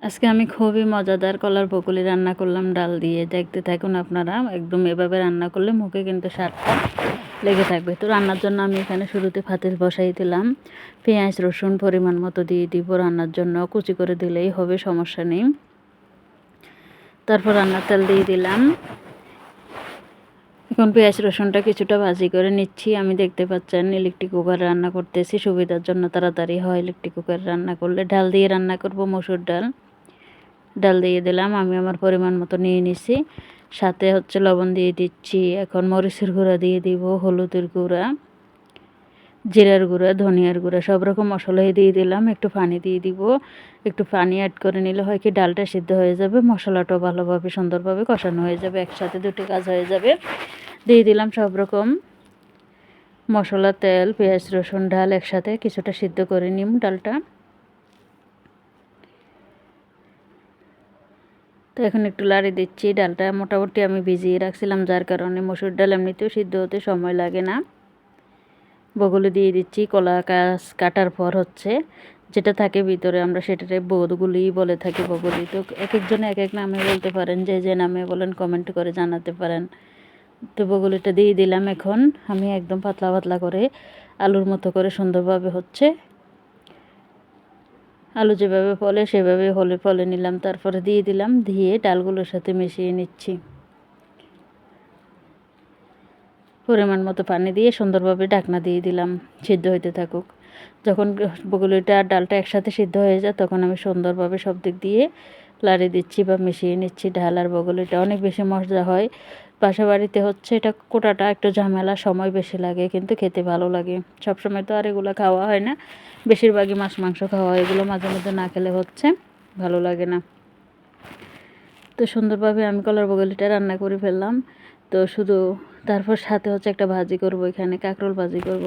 আজকে আমি খুবই মজাদার কলার বকুলি রান্না করলাম ডাল দিয়ে। দেখতে থাকুন আপনারা। একদম এভাবে রান্না করলে মুখে কিন্তু স্বাদটা লেগে থাকবে। তো রান্নার জন্য আমি এখানে শুরুতে পাতিল বসাই দিলাম। পেঁয়াজ রসুন পরিমাণ মতো দিয়ে দিব রান্নার জন্য। কুচি করে দিলেই হবে, সমস্যা নেই। তারপর রান্নার তেল দিয়ে দিলাম। এখন পেঁয়াজ রসুনটা কিছুটা ভাজি করে নিচ্ছি। আমি দেখতে পাচ্ছেন ইলেকট্রিক কুকারে রান্না করতেছি, সুবিধার জন্য তাড়াতাড়ি হয় ইলেকট্রিক কুকারে রান্না করলে। ডাল দিয়ে রান্না করব, মসুর ডাল। ডাল দিয়ে দিলাম, আমি আমার পরিমাণ মতো নিয়ে নিছি। সাথে লবণ দিয়ে দিচ্ছি। এখন মরিচের গুঁড়া দিয়ে দিব, হলুদের গুঁড়া, জিরার গুঁড়া, ধনিয়ার গুঁড়া, সব রকম মশলাই দিয়ে দিলাম। একটু পানি দিয়ে দিব। একটু পানি অ্যাড করে নিলে হয় কি ডালটা সিদ্ধ হয়ে যাবে, মশলাটাও ভালোভাবে সুন্দরভাবে কষানো হয়ে যাবে, একসাথে দুটো কাজ হয়ে যাবে। দিয়ে দিলাম সব রকম মশলা, তেল, পেঁয়াজ রসুন, ডাল একসাথে কিছুটা সিদ্ধ করে নিম ডালটা। তো এখন একটু লাড়ি দিচ্ছি। ডালটা মোটামুটি আমি ভিজিয়ে রাখছিলাম, যার কারণে মসুর ডাল এমনিতেও সিদ্ধ হতে সময় লাগে না। বগুলি দিয়ে দিচ্ছি। কলা কাটার পর যেটা থাকে ভিতরে, আমরা সেটাতে বগুলি বলে থাকি, বগুলি। তো এক একজনে এক এক নামে বলতে পারেন, যে যে নামে বলেন কমেন্ট করে জানাতে পারেন। তো বগুলিটা দিয়ে দিলাম। এখন আমি একদম পাতলা পাতলা করে আলুর মতো করে সুন্দরভাবে আলু যেভাবে ফলে সেভাবে ফলে নিলাম। তারপরে দিয়ে দিলাম, দিয়ে ডালগুলোর সাথে মিশিয়ে নিচ্ছি। পরিমাণ মতো পানি দিয়ে সুন্দরভাবে ঢাকনা দিয়ে দিলাম, সিদ্ধ হইতে থাকুক। যখন বগুলিটা আর ডালটা একসাথে সিদ্ধ হয়ে যায়, তখন আমি সুন্দরভাবে সব দিক দিয়ে লাড়ি দিচ্ছি বা মিশিয়ে নিচ্ছি। ডাল আর বগুলিটা অনেক বেশি মজা হয়। বাসা বাড়িতে এটা কোটাটা একটু ঝামেলা, সময় বেশি লাগে, কিন্তু খেতে ভালো লাগে। সবসময় তো আর এগুলো খাওয়া হয় না, বেশিরভাগই মাছ মাংস খাওয়া হয়। এগুলো মাঝে মধ্যে না খেলে ভালো লাগে না। তো সুন্দরভাবে আমি কলার বগুলিটা রান্না করে ফেললাম। তো শুধু তারপর সাথে একটা ভাজি করব, এখানে কাঁকরোল ভাজি করব।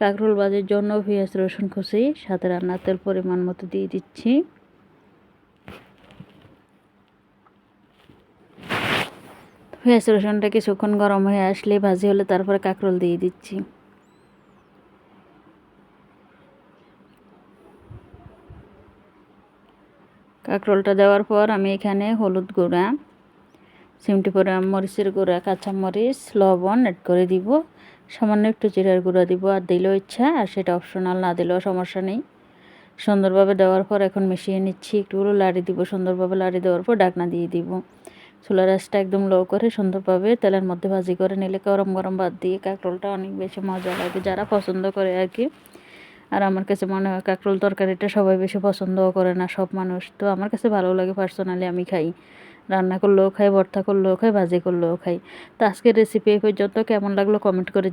কাঁকরোল ভাজির জন্য পেঁয়াজ রসুন কুচি, সাথে রান্নার তেল পরিমাণ মতো দিয়ে দিচ্ছি। পেঁয়াজ রসুনটা কিছুক্ষণ গরম হয়ে আসলে, ভাজি হলে তারপরে কাঁকরোল দিয়ে দিচ্ছি। কাঁকরোলটা দেওয়ার পর আমি এখানে হলুদ গুঁড়া, চিমটি পরিমাণ মরিচের গুঁড়া, কাঁচামরিচ, লবণ অ্যাড করে দিব। সামান্য একটু জিরার গুঁড়া দিব, আর দিলেও ইচ্ছা, আর সেটা অপশনাল, না দিলেও সমস্যা নেই। সুন্দরভাবে দেওয়ার পর এখন মিশিয়ে নিচ্ছি। একটু লাড়ি দিব, সুন্দরভাবে লাড়ি দেওয়ার পর ঢাকনা দিয়ে দিব। চুলার আঁচটা একদম লো করে সুন্দরভাবে তেলের মধ্যে ভাজি করে নিলে গরম গরম ভাত দিয়ে কাঁকরোলটা অনেক বেশি মজা লাগে, যারা পছন্দ করে আর কি। আর আমার কাছে মনে হয় কাঁকরোল তরকারিটা সবাই বেশি পছন্দও করে না, সব মানুষ। তো আমার কাছে ভালো লাগে, পার্সোনালি আমি খাই। রান্না করলেও খাই, ভর্তা করলেও খাই, ভাজি করলেও খাই। তো আজকের রেসিপি এই পর্যন্ত। কেমন লাগলো কমেন্ট করে